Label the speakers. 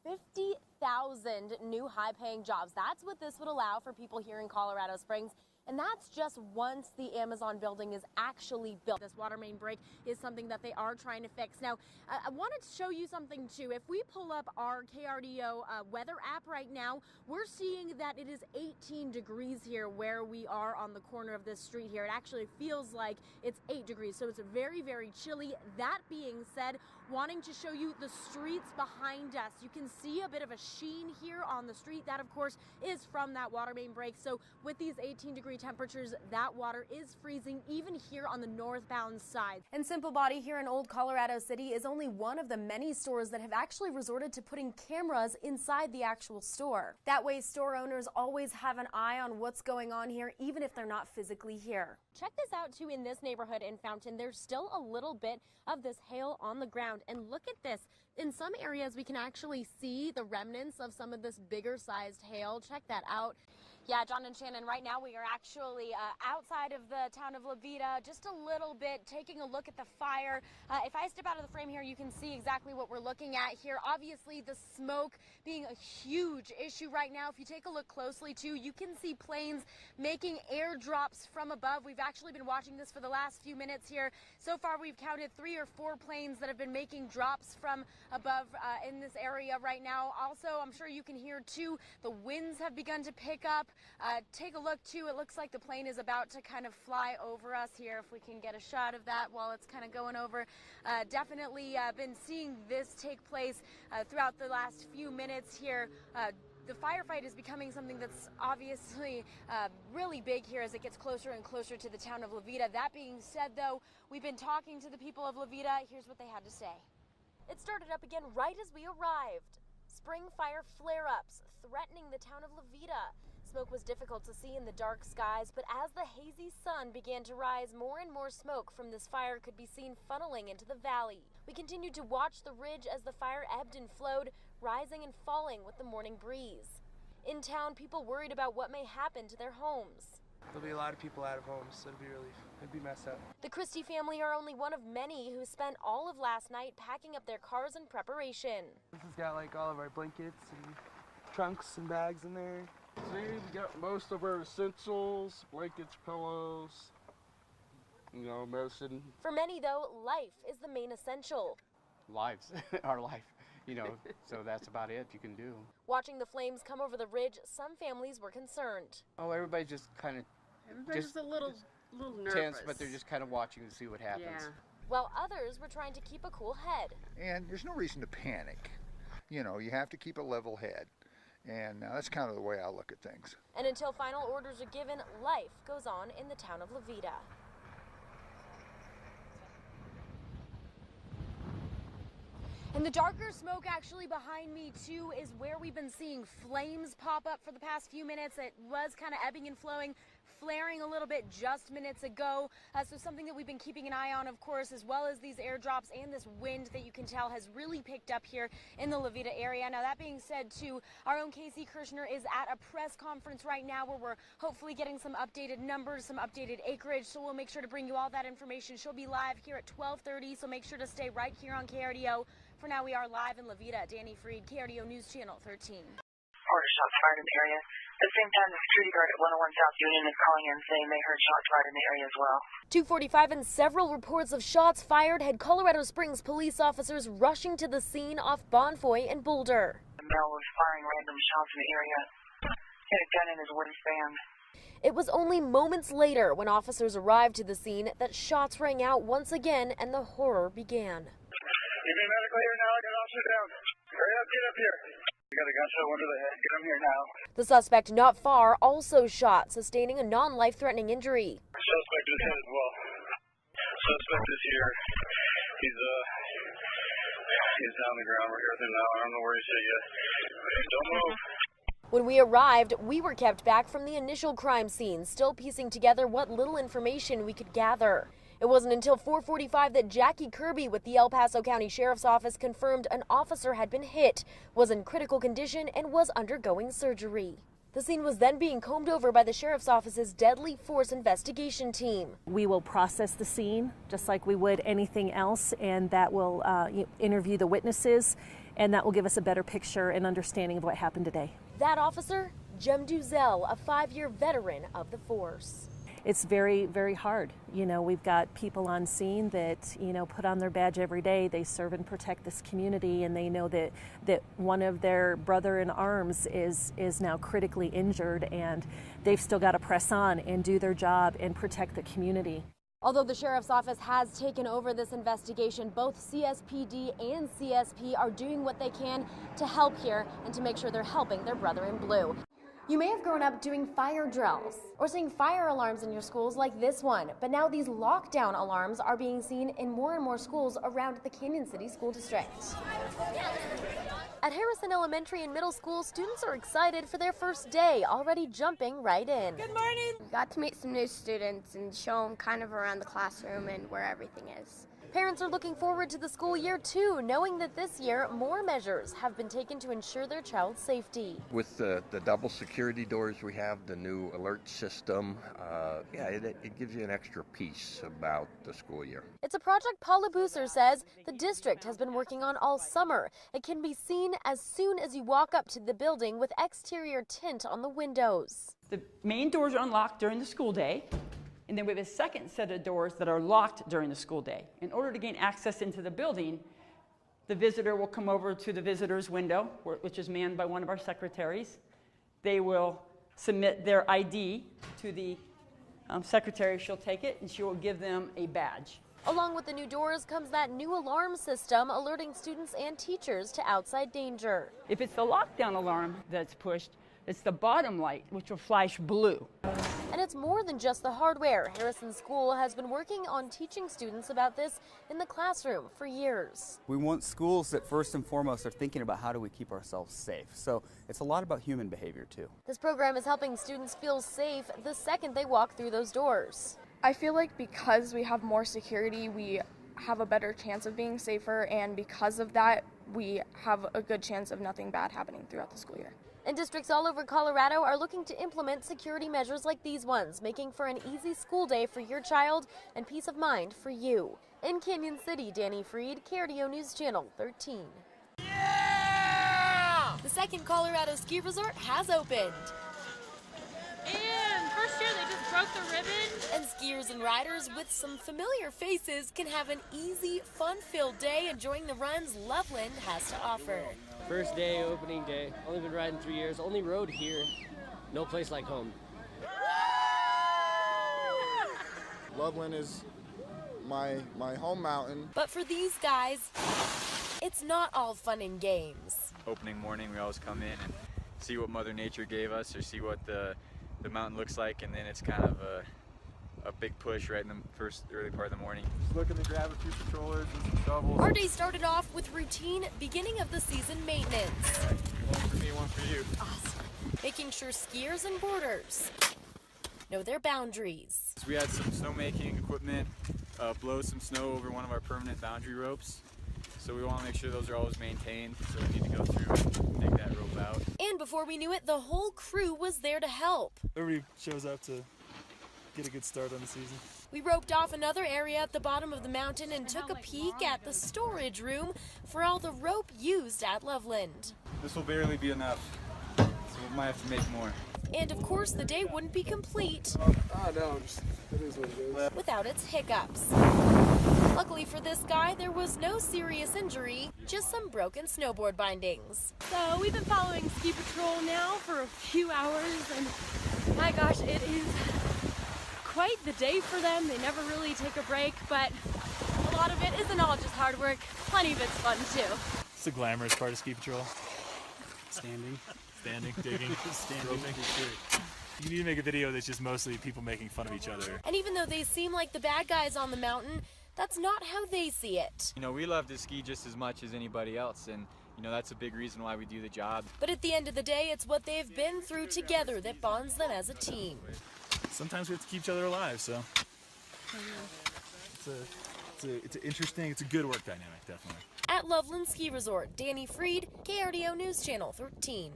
Speaker 1: 50,000 new high-paying jobs. That's what this would allow for people here in Colorado Springs. And that's just once the Amazon building is actually built. This water main break is something that they are trying to fix. Now, I wanted to show you something too. If we pull up our KRDO weather app right now, we're seeing that it is 18 degrees here where we are on the corner of this street here. It actually feels like it's 8 degrees, so it's very, very chilly. That being said, wanting to show you the streets behind us. You can see a bit of a sheen here on the street. That, of course, is from that water main break. So with these 18-degree temperatures, that water is freezing even here on the northbound side. And Simple Body here in Old Colorado City is only one of the many stores that have actually resorted to putting cameras inside the actual store. That way, store owners always have an eye on what's going on here, even if they're not physically here. Check this out too in this neighborhood in Fountain. There's still a little bit of this hail on the ground. And look at this. In some areas, we can actually see the remnants of some of this bigger sized hail. Check that out. Yeah, John and Shannon, right now we are actually outside of the town of La Veta, just a little bit, taking a look at the fire. If I step out of the frame here, you can see exactly what we're looking at here. Obviously, the smoke being a huge issue right now. If you take a look closely, too, you can see planes making airdrops from above. We've actually been watching this for the last few minutes here. So far, we've counted 3 or 4 planes that have been making drops from above in this area right now. Also, I'm sure you can hear, too, the winds have begun to pick up. Take a look too, it looks like the plane is about to kind of fly over us here, if we can get a shot of that while it's kind of going over. Definitely been seeing this take place throughout the last few minutes here. The firefight is becoming something that's obviously really big here as it gets closer and closer to the town of La Veta. That being said, though, we've been talking to the people of La Veta. Here's what they had to say. It started up again right as we arrived. Spring fire flare-ups threatening the town of La Veta. Smoke was difficult to see in the dark skies, but as the hazy sun began to rise, more and more smoke from this fire could be seen funneling into the valley. We continued to watch the ridge as the fire ebbed and flowed, rising and falling with the morning breeze. In town, people worried about what may happen to their homes.
Speaker 2: There'll be a lot of people out of homes, so it'd be messed up.
Speaker 1: The Christie family are only one of many who spent all of last night packing up their cars in preparation.
Speaker 2: This has got like all of our blankets and trunks and bags in there.
Speaker 3: See, we got most of our essentials, blankets, pillows, medicine.
Speaker 1: For many, though, life is the main essential.
Speaker 4: Lives, our life, so that's about it you can do.
Speaker 1: Watching the flames come over the ridge, some families were concerned.
Speaker 4: Oh, everybody just kind of
Speaker 5: just a little nervous.
Speaker 4: Tense, but they're just kind of watching to see what happens.
Speaker 5: Yeah.
Speaker 1: While others were trying to keep a cool head.
Speaker 6: And there's no reason to panic. You have to keep a level head. And that's kind of the way I look at things.
Speaker 1: And until final orders are given, life goes on in the town of La Veta. And the darker smoke actually behind me too is where we've been seeing flames pop up for the past few minutes. It was kind of ebbing and flowing, flaring a little bit just minutes ago. So something that we've been keeping an eye on, of course, as well as these airdrops and this wind that you can tell has really picked up here in the La Veta area. Now, that being said, too, our own Casey Kirshner is at a press conference right now where we're hopefully getting some updated numbers, some updated acreage. So we'll make sure to bring you all that information. She'll be live here at 12:30, so make sure to stay right here on KRDO. For now, we are live in La Veta. Dani Freed, KRDO News Channel 13.
Speaker 7: Reported shots fired in the area. At the same time, the security guard at 101 South Union is calling in saying they heard shots fired in the area as well.
Speaker 1: 2:45 and several reports of shots fired had Colorado Springs police officers rushing to the scene off Bonfoy and Boulder.
Speaker 7: The male was firing random shots in the area. He had a gun in his waistband.
Speaker 1: It was only moments later when officers arrived to the scene that shots rang out once again and the horror began.
Speaker 8: You need medical here now? I got an officer down. Hurry up, get up here. We got a gunshot wound to the head. Get him here now.
Speaker 1: The suspect, not far, also shot, sustaining a non-life-threatening injury.
Speaker 8: Suspect is hit as well. Suspect is here. He's down the ground. We're here with him now. I don't know where he's at yet. Don't move.
Speaker 1: When we arrived, we were kept back from the initial crime scene, still piecing together what little information we could gather. It wasn't until 4:45 that Jackie Kirby with the El Paso County Sheriff's Office confirmed an officer had been hit, was in critical condition, and was undergoing surgery. The scene was then being combed over by the Sheriff's Office's Deadly Force Investigation Team.
Speaker 9: We will process the scene just like we would anything else, and that will interview the witnesses and that will give us a better picture and understanding of what happened today.
Speaker 1: That officer, Jem Duzel, a 5-year veteran of the force.
Speaker 9: It's very, very hard. You know, we've got people on scene that, you know, put on their badge every day. They serve and protect this community, and they know that one of their brother in arms is now critically injured, and they've still got to press on and do their job and protect the community.
Speaker 1: Although the sheriff's office has taken over this investigation, both CSPD and CSP are doing what they can to help here and to make sure they're helping their brother in blue. You may have grown up doing fire drills or seeing fire alarms in your schools like this one, but now these lockdown alarms are being seen in more and more schools around the Canyon City School District. At Harrison Elementary and Middle School, students are excited for their first day, already jumping right in.
Speaker 10: Good morning! We got to meet some new students and show them kind of around the classroom and where everything is.
Speaker 1: Parents are looking forward to the school year too, knowing that this year more measures have been taken to ensure their child's safety.
Speaker 11: With the double security doors we have, the new alert system, it gives you an extra piece about the school year.
Speaker 1: It's a project Paula Booser says the district has been working on all summer. It can be seen as soon as you walk up to the building with exterior tint on the windows.
Speaker 12: The main doors are unlocked during the school day. And then we have a second set of doors that are locked during the school day. In order to gain access into the building, the visitor will come over to the visitor's window, which is manned by one of our secretaries. They will submit their ID to the secretary. She'll take it, and she will give them a badge.
Speaker 1: Along with the new doors comes that new alarm system alerting students and teachers to outside danger.
Speaker 12: If it's the lockdown alarm that's pushed, it's the bottom light, which will flash blue.
Speaker 1: And it's more than just the hardware. Harrison School has been working on teaching students about this in the classroom for years.
Speaker 13: We want schools that first and foremost are thinking about how do we keep ourselves safe. So it's a lot about human behavior too.
Speaker 1: This program is helping students feel safe the second they walk through those doors.
Speaker 14: I feel like because we have more security, we have a better chance of being safer, and because of that, we have a good chance of nothing bad happening throughout the school year.
Speaker 1: And districts all over Colorado are looking to implement security measures like these ones, making for an easy school day for your child and peace of mind for you. In Canyon City, Dani Freed, KRDO News Channel 13. Yeah! The second Colorado ski resort has opened.
Speaker 5: And first year they just broke the ribbon.
Speaker 1: And skiers and riders with some familiar faces can have an easy, fun-filled day enjoying the runs Loveland has to offer.
Speaker 15: First day, opening day. Only been riding 3 years. Only rode here. No place like home.
Speaker 16: Loveland is my home mountain.
Speaker 1: But for these guys, it's not all fun and games.
Speaker 17: Opening morning, we always come in and see what Mother Nature gave us, or see what the mountain looks like, and then it's kind of a big push right in the first early part of the morning.
Speaker 16: Just looking to grab a few patrollers and some shovels.
Speaker 1: Our day started off with routine beginning of the season maintenance.
Speaker 17: One for me, one for you.
Speaker 1: Awesome. Making sure skiers and boarders know their boundaries.
Speaker 17: We had some snowmaking equipment blow some snow over one of our permanent boundary ropes. So we want to make sure those are always maintained, so we need to go through and dig that rope out.
Speaker 1: And before we knew it, the whole crew was there to help.
Speaker 16: Everybody shows up to get a good start on the season.
Speaker 1: We roped off another area at the bottom of the mountain and took a peek at the storage room for all the rope used at Loveland.
Speaker 17: This will barely be enough, so we might have to make more.
Speaker 1: And of course, the day wouldn't be complete
Speaker 3: it is what it is.
Speaker 1: without its hiccups. Luckily for this guy, there was no serious injury, just some broken snowboard bindings.
Speaker 5: So we've been following Ski Patrol now for a few hours, and my gosh, it is quite the day for them. They never really take a break, but a lot of it isn't all just hard work. Plenty of it's fun too.
Speaker 18: It's the glamorous part of Ski Patrol. Standing, digging, standing. You need to make a video that's just mostly people making fun of each other.
Speaker 1: And even though they seem like the bad guys on the mountain, that's not how they see it.
Speaker 17: You know, we love to ski just as much as anybody else, and you know, that's a big reason why we do the job.
Speaker 1: But at the end of the day, it's what they've been through together that bonds them as a team.
Speaker 18: Sometimes we have to keep each other alive, so it's interesting, it's a good work dynamic, definitely.
Speaker 1: At Loveland Ski Resort, Dani Freed, KRDO News Channel 13.